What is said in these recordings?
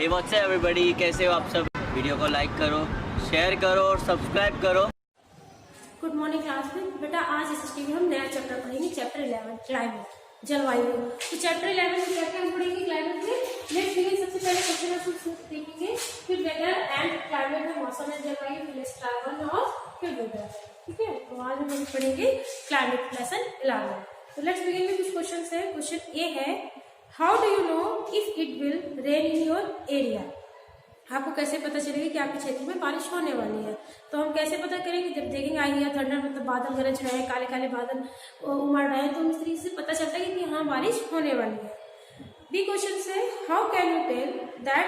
Hey what's up everybody, कैसे हो आप सब। वीडियो को लाइक करो, शेयर करो और सब्सक्राइब करो। गुड मॉर्निंग क्लास में बेटा, आज इस स्टेज में हम नया चैप्टर पढ़ेंगे, चैप्टर 11 क्लाइमेट, जलवायु। तो चैप्टर 11 में क्या क्या पढ़ेंगे क्लाइमेट में। नेक्स्ट देखिए, सबसे पहले क्वेश्चन आंसर देखेंगे, फिर वेदर एंड क्लाइमेट में मौसम एंड जलवायु, फिर स्टार और फिर वेदर। ठीक है, तो आज हम पढ़ेंगे क्लाइमेट लेसन 11। तो लेट्स बिगिन में कुछ क्वेश्चन है। क्वेश्चन ए है, how do you know if it will rain in your area. आपको कैसे पता चलेगा कि आपके क्षेत्र में बारिश होने वाली है। तो हम कैसे पता करेंगे, जब देखेंगे आई है थंडर, मतलब बादल गरज रहे हैं, काले काले बादल उमड़ रहे हैं, तो इस तरीके से पता चलता है कि हाँ बारिश होने वाली है। बी क्वेश्चन से, how can you tell that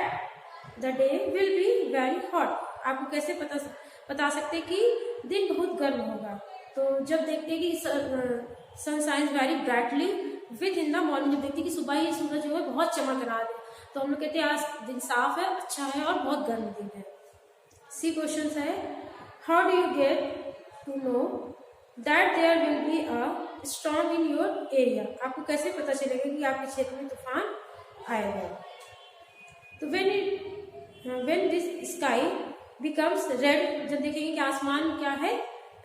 the day will be very hot. आपको कैसे बता सकते हैं कि दिन बहुत गर्म होगा। तो जब देखते हैं कि sun shines very brightly with in the morning, जब देखते हैं कि सुबह ही सूरज जो है बहुत चमक रहा है, तो हम लोग कहते हैं आज दिन साफ है, अच्छा है और बहुत गर्म दिन है। सी क्वेश्चन है, how do you get to know that there will be a storm in your area. आपको कैसे पता चलेगा कि आपके क्षेत्र में तूफान आएगा। तो when this sky becomes red, जब देखेंगे कि आसमान क्या है,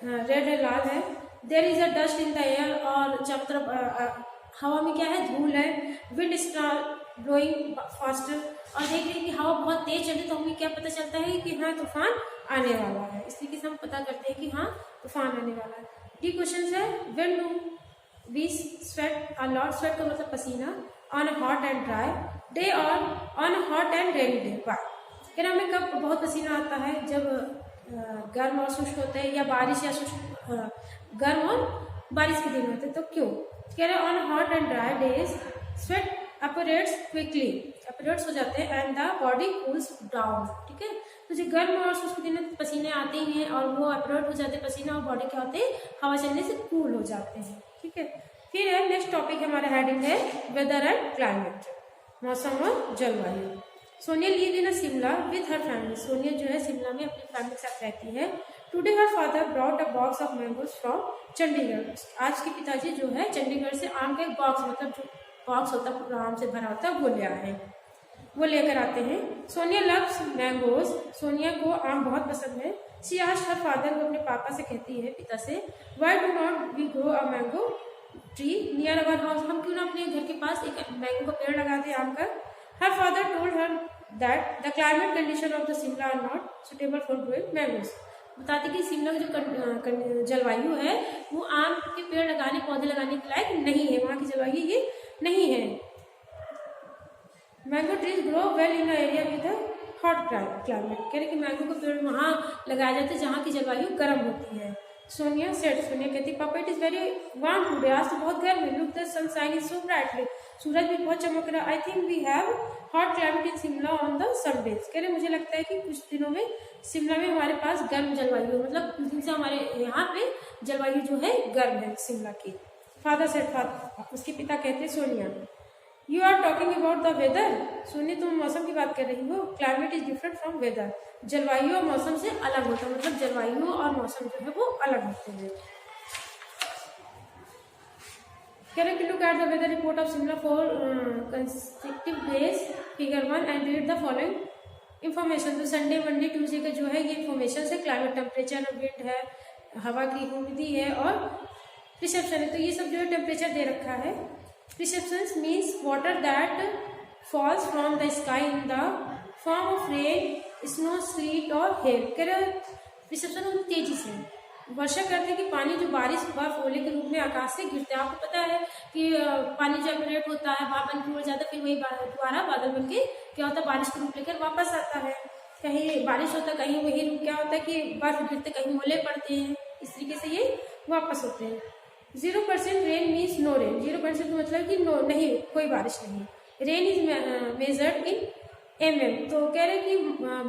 रेड है, लाल है। There is a dust in the air, और चारों तरफ हवा में क्या है, धूल है। विंड स्टार्ट ब्लोइंग फास्टर, और देख रहे हैं कि हवा बहुत तेज चले, तो हमें क्या पता चलता है कि हाँ तूफान आने वाला है। इस तरीके से हम पता करते हैं कि हाँ तूफान आने वाला है। डी क्वेश्चन है, when do we sweat a lot. Sweat का मतलब पसीना, on a hot and dry day और on a hot and rainy day. Why, क्या हमें कब बहुत पसीना आता है, जब गर्म और शुष्क होते हैं, या बारिश या शुष्क गर्म और बारिश के दिन होते हैं। तो क्यों कह रहे, on hot and dry days sweat operates quickly, operates हो जाते हैं, and the body cools down. ठीक है, तो जो गर्म और शुष्क दिन में पसीने आते ही हैं और वो अपरेट हो जाते हैं पसीना, और बॉडी क्या होते हैं, हवा चलने से कूल हो जाते हैं। ठीक है, फिर है नेक्स्ट टॉपिक, हमारा हेडिंग है वेदर एंड क्लाइमेट, मौसम और जलवायु। Sonia live in Shimla with her family. Sonia जो है शिमला में अपनी फैमिली के साथ रहती है। Today her father brought a box of mangoes from Chandigarh. आज के पिताजी जो है चंडीगढ़ से आम का एक बॉक्स, मतलब जो बॉक्स होता है आम से भरा होता है, वो ले आए हैं, वो लेकर आते हैं। Sonia loves mangoes. सोनिया को आम बहुत पसंद है। शी आस्क्ड हर फादर, वो अपने पापा से कहती है, पिता से, why do not we grow a mango tree near our house. हम क्यों ना अपने घर के पास एक मैंगो का पेड़ लगा दें, आम का। हर father told her that the climate condition of the Shimla are not suitable for growing mangoes. बताते कि शिमला की जो जलवायु है वो आम के पेड़ लगाने, पौधे लगाने के लायक नहीं है, वहाँ की जलवायु ये नहीं है। Mango trees grow well in area with hot climate. कह रहे कि मैंगो का पेड़ वहाँ लगाया जाता है जहाँ की जलवायु गर्म होती है। सोनिया सेड, सोनिया कहती, पापा it is very warm today, आज तो बहुत गर्म है। Look the sunshine is so brightly, सूरज भी बहुत चमक रहा है। I think we have hot climate in Shimla on the some days. कह रहे मुझे लगता है कि कुछ दिनों में शिमला में हमारे पास गर्म जलवायु है, मतलब कुछ दिन से हमारे यहाँ पे जलवायु जो है गर्म है शिमला की। फादर सेड, फादर उसके पिता कहते, Sonia you are talking about the weather. Sonia तुम मौसम की बात कर रही हो। Climate is different from weather, जलवायु और मौसम से अलग होता है, मतलब जलवायु और मौसम जो है वो अलग होते हैं। Can you look at the weather report of Shimla for consecutive days, figure 1, and read the following information। तो संडे, मंडे, ट्यूसडे का जो है ये इन्फॉर्मेशन है। क्लाइमेट, टेम्परेचर, विंड है, हवा की ह्यूमिडिटी है, और प्रिसेप्शन है। तो ये सब जो है टेम्परेचर दे रखा है। Perception means water that falls from the sky in the form of rain, snow, slit और हेल। कह रहे प्रिसेप्शन मतलब तेजी से वर्षा करते हैं कि पानी जो बारिश बर्फ ओले के रूप में आकाश से गिरता है। आपको पता है कि पानी जब रेट होता है वहाँ बन के उड़ जाता है, फिर वही दोबारा बादल बन के क्या होता है, बारिश के रूप लेकर वापस आता है। कहीं बारिश होता है, कहीं वही रूप क्या होता है कि बर्फ गिरते, कहीं ओले पड़ते हैं, इस तरीके से ये वापस होते हैं। 0% रेन मीन्स नो रेन। 0% मतलब कि नो, नहीं, कोई बारिश नहीं। Rain is measured in mm। तो कह रहे कि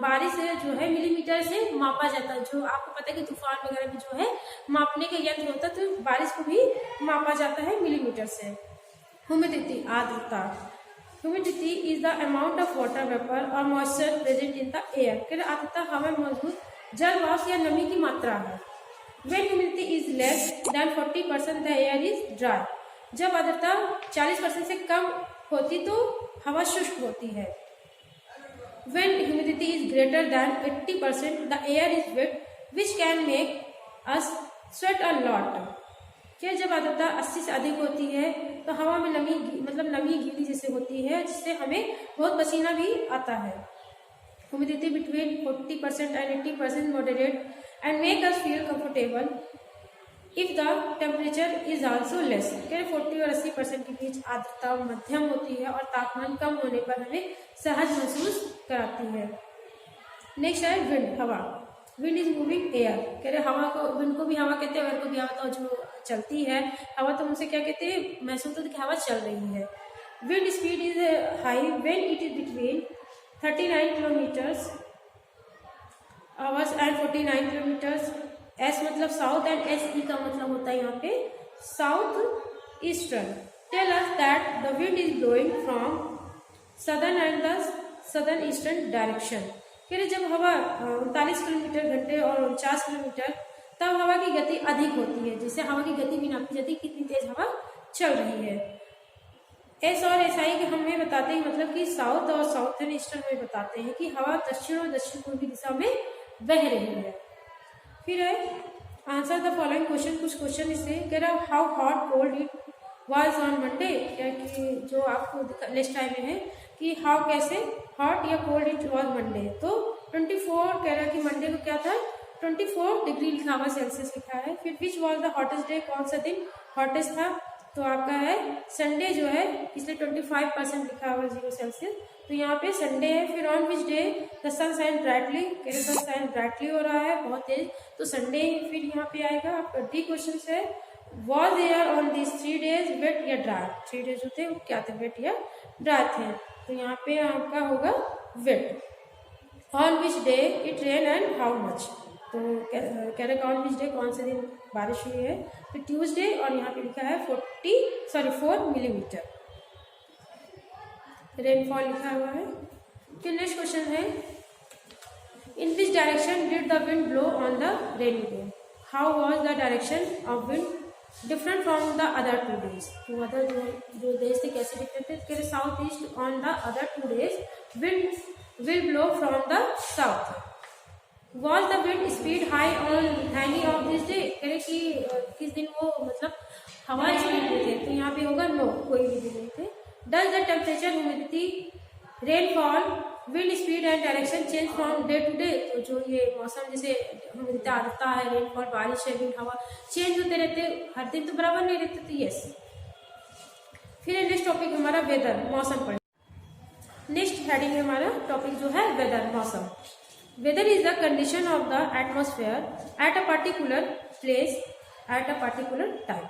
बारिश जो है मिलीमीटर से मापा जाता है। जो आपको पता है कि तूफान वगैरह में जो है मापने का यंत्र होता है, तो बारिश को भी मापा जाता है मिलीमीटर से। ह्यूमिडिटी, आर्द्रता। Humidity is the amount of water vapour और moisture present in the air. कह रहे आर्द्रता हवा में मौजूद जल वाष्प या नमी की मात्रा है। When humidity is less than 40% the air is dry. जब आर्द्रता 40% से कम होती तो हवा शुष्क होती है। When humidity is greater than 80%, the air is wet, which can make us sweat a lot. क्या जब आर्द्रता 80 से अधिक होती है तो हवा में नमी मतलब नमी गीली जैसे होती है, जिससे हमें बहुत पसीना भी आता है. Humidity between 40% and 80% moderate and make us feel comfortable if the temperature is also less. 40 और 80% के बीच आर्द्रता मध्यम होती है और तापमान कम होने पर हमें सहज महसूस कराती है. नेक्स्ट है विंड, हवा. Wind is moving air. कह रहे हवा को, विंड को भी हवा कहते हैं, एयर को भी हवा. तो जो चलती है हवा, तो उनसे क्या कहते हैं, महसूस होता है कि हवा चल रही है. Wind speed is high when it is between 39 kilometres hours and 49 kilometres. S मतलब साउथ एंड एस ई का मतलब होता है यहाँ पे south eastern. Tell us that the wind is blowing from southern and the southern eastern direction. कह रहे जब हवा 39 किलोमीटर घंटे और 49 किलोमीटर, तब हवा की गति अधिक होती है, जिससे हवा की गति भी नापी जाती है कितनी तेज हवा चल रही है. एस और एस आई के हमें बताते हैं मतलब कि साउथ और साउथर्न ईस्टर्न में बताते हैं कि हवा दक्षिण और दक्षिण पूर्वी दिशा में बह रही है. फिर है आंसर द फॉलोइंग क्वेश्चन. कुछ क्वेश्चन इससे कह रहा है how hot cold it was on Monday. क्या कि जो आपको नेक्स्ट टाइम में है कि हाउ कैसे हॉट या कोल्ड इट वाज मंडे. तो 24 कह रहा है कि मंडे को क्या था, 24 डिग्री लिखा हुआ सेल्सियस लिखा है. फिर which was the hottest day, कौन सा दिन हॉटेस्ट था, तो आपका है संडे जो है, इसलिए 25% लिखा हुआ 0 सेल्सियस. तो यहाँ पे संडे है. फिर on which day the sun shine brightly, कह रहे सन शाइन ब्राइटली हो रहा है बहुत तेज, तो संडे फिर यहाँ पे आएगा. आपका डी क्वेश्चन है was air on this 3 days wet या ड्राई. 3 days होते हैं क्या थे, वेट या ड्राई थे. तो यहाँ पे आपका होगा wet. On which day it rain and how much. तो कह रहे ऑन विच डे कौन से दिन बारिश हुई है, तो ट्यूसडे, और यहाँ पे लिखा है 4 मिलीमीटर रेनफॉल लिखा हुआ है. फिर नेक्स्ट क्वेश्चन है in which direction did the wind blow on the rainy day. How was the direction of wind different from the other 2 days. तो अदर जो डेज थे कैसे डिफरेंट थे, कह रहे south east on the other 2 days wind will blow from the south. Was the wind speed high on hanging of this day. कह रहे कि किस दिन वो मतलब हवा स्पीड में थे, तो यहाँ पे होगा नो, कोई भी दिन नहीं थे. Does the temperature, humidity, rainfall, wind speed and direction change from day to day. तो जो ये मौसम जैसे ह्यूमिडिटी आता है, रेनफॉल बारिश है, विंड हवा चेंज होते रहते, हर दिन तो बराबर नहीं रहते. तो यस. फिर नेक्स्ट टॉपिक हमारा वेदर, मौसम पर. नेक्स्ट हेडिंग हमारा टॉपिक जो है वेदर, मौसम. Weather is the condition of the atmosphere at a particular place at a particular time.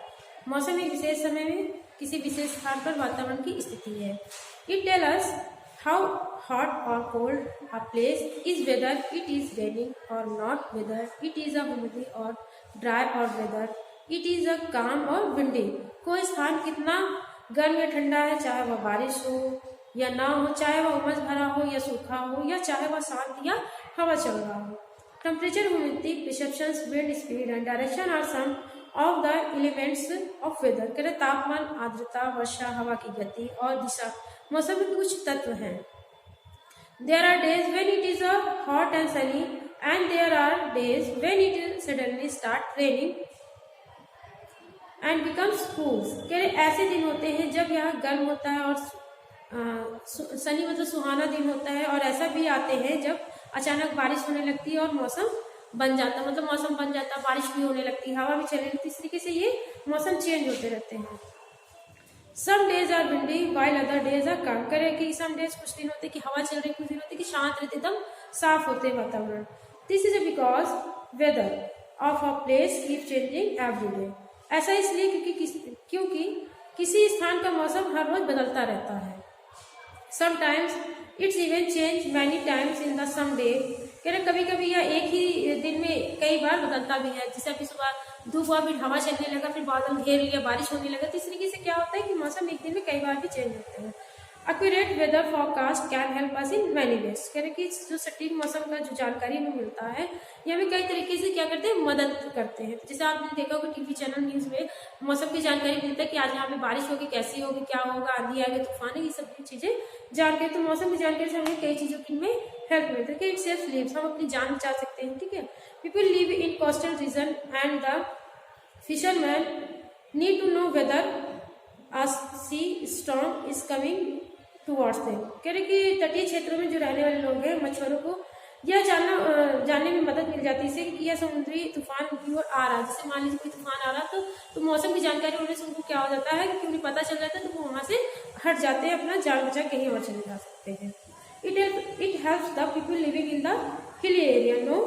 मौसम एक विशेष समय में किसी विशेष स्थान पर वातावरण की स्थिति है. It tell us how hot और cold a place is, weather it is raining और not, weather it is a humid और ड्राई, और वेदर इट इज अ काम और विंडी. कोई स्थान कितना गर्म या ठंडा है, चाहे वह बारिश हो या ना हो, चाहे वह उमस भरा हो या सूखा हो, या चाहे वह शांत या हवा चल रहा हो. Temperature, humidity, precipitations, wind speed and direction are some of the elements of weather. कह रहे तापमान, आर्द्रता, वर्षा, हवा की गति और दिशा मौसम के कुछ तत्व हैं. There are days when it is a hot and sunny and there are days when it suddenly start raining and becomes cools. कह रहे ऐसे दिन होते हैं जब यह गर्म होता है और सनी मतलब सुहाना दिन होता है, और ऐसा भी आते हैं जब अचानक बारिश होने लगती है और मौसम बन जाता, मतलब मौसम बन जाता, बारिश भी होने लगती, हवा भी चलने लगती. इस तरीके से ये मौसम चेंज होते रहते हैं. Some days are windy while other days are calm. करे कि सम डेज कुछ दिन होते कि हवा चल रही, कुछ दिन होते कि शांत रहते, एकदम साफ होते वातावरण. This is because weather of a place keep changing every day. ऐसा इसलिए क्योंकि किसी स्थान का मौसम हर रोज बदलता रहता है. Sometimes it's even change many times in the same day. कह रहे कभी कभी यह एक ही दिन में कई बार बदलता भी है. जैसे अभी सुबह धूप हुआ, फिर हवा चलने लगा, फिर बादल घेर लिया, बारिश होने लगा. तो इस तरीके से क्या होता है कि मौसम एक दिन में कई बार भी चेंज होते हैं. Accurate weather forecast can help us in many ways. कह रहे कि जो सटीक मौसम का जो जानकारी हमें मिलता है, ये हमें कई तरीके से क्या करते हैं, मदद करते हैं. जैसे आपने देखा होगा टीवी चैनल न्यूज में मौसम की जानकारी मिलता है कि आज यहाँ पे बारिश होगी, कैसी होगी, क्या होगा, आंधी आएगी, तूफान है, ये सब चीजें जानकारी. तो मौसम की जानकारी से हमें कई चीजों की में हेल्प मिलता है कि इट सेव्स लिव्स, हम अपनी जान बचा सकते हैं, ठीक है। People live in coastal region and the fisherman need to know whether a sea storm is coming towards them. कह रहे कि तटीय क्षेत्रों में जो रहने वाले लोग हैं, मछुआरों को यह जानने में मदद मिल जाती है इससे कि यह समुद्री तूफान उनकी ओर आ रहा है। जैसे मान लीजिए कोई तूफान आ रहा तो मौसम की जानकारी होने से उनको क्या हो जाता है कि उन्हें पता चल जाता है, तो वो वहां से हट जाते हैं, अपना जान बचा कहीं और चले जा सकते हैं। It helps the people living in the hilly area know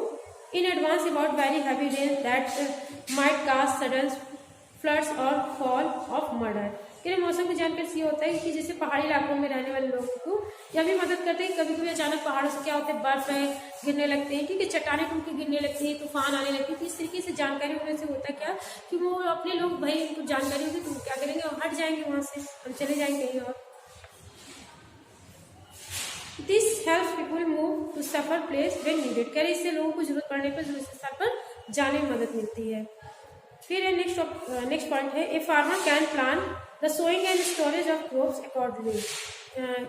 in advance about very heavy rain that might cause sudden floods और फॉल ऑफ मर्डर। कि मौसम की जानकारी से ये होता है कि जैसे पहाड़ी इलाकों में रहने वाले लोगों को यह भी मदद करते हैं। कभी कभी अचानक पहाड़ों से क्या होता है, बर्फ है गिरने लगते हैं, ठीक है, चट्टानें टूट के गिरने लगती है, तूफान आने लगती है। तो इस तरीके से जानकारी होने से होता है क्या कि वो अपने लोग, भाई उनको जानकारी होगी तो क्या करेंगे, हट जाएंगे वहां से और चले जाएंगे कहीं और। This helps people move to safer place when needed. कह रहे इससे लोगों को जरूरत पड़ने पर दूसरे स्थान पर जाने में मदद मिलती है। फिर नेक्स्ट पॉइंट है, a farmer can plan the sowing and storage of crops accordingly.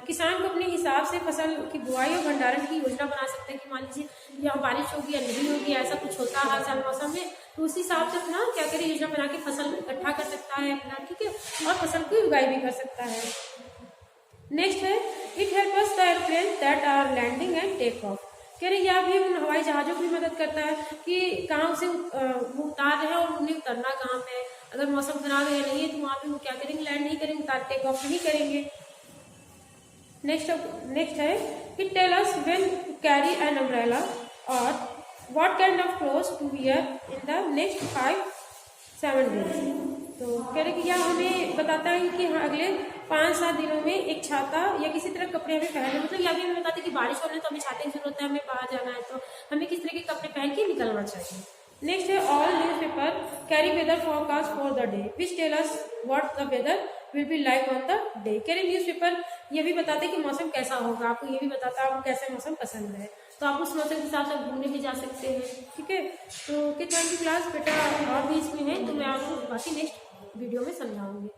किसान को अपने हिसाब से फसल की बुआई और भंडारण की योजना बना सकते हैं कि मान लीजिए यहाँ बारिश होगी या नहीं होगी, ऐसा कुछ होता है हर साल मौसम में, तो उसी हिसाब से अपना क्या करे, योजना बना के फसल इकट्ठा कर सकता है अपना, ठीक है, और फसल की उगाई भी कर सकता है। नेक्स्ट है, it helps the airplane that are landing and take off. कह रहे यह भी उन हवाई जहाजों की मदद करता है कि कहाँ से वो उतार रहे हैं और उन्हें उतरना कहाँ पे है। अगर मौसम खराब है या नहीं है तो वहाँ पे वो क्या करेंगे, लैंड नहीं करेंगे, उतार टेक ऑफ नहीं करेंगे। नेक्स्ट है, it tell us when to carry an umbrella और what kind of clothes to wear in the next 5-7 days. तो कह रहे कि यह हमें बताता है कि हाँ अगले 5-7 दिनों में एक छाता या किसी तरह कपड़े हमें पहनने, मतलब यह भी हमें बताते हैं कि बारिश होने तो हमें छाते की जरूरत है, हमें बाहर जाना है तो हमें किस तरह के कपड़े पहन के निकलना चाहिए। नेक्स्ट है, all newspaper carry weather forecast for the day which tell us what the weather will be like on the day. कह रहे न्यूज़पेपर ये भी बताते हैं कि मौसम कैसा होगा, आपको ये भी बताता है आपको कैसा मौसम पसंद है, तो आप उस मौसम के हिसाब से घूमने भी जा सकते हैं, ठीक है। तो थैंक यू क्लास, बेटा और भी इसमें है तो मैं आपको बाकी नेक्स्ट वीडियो में समझाऊंगी।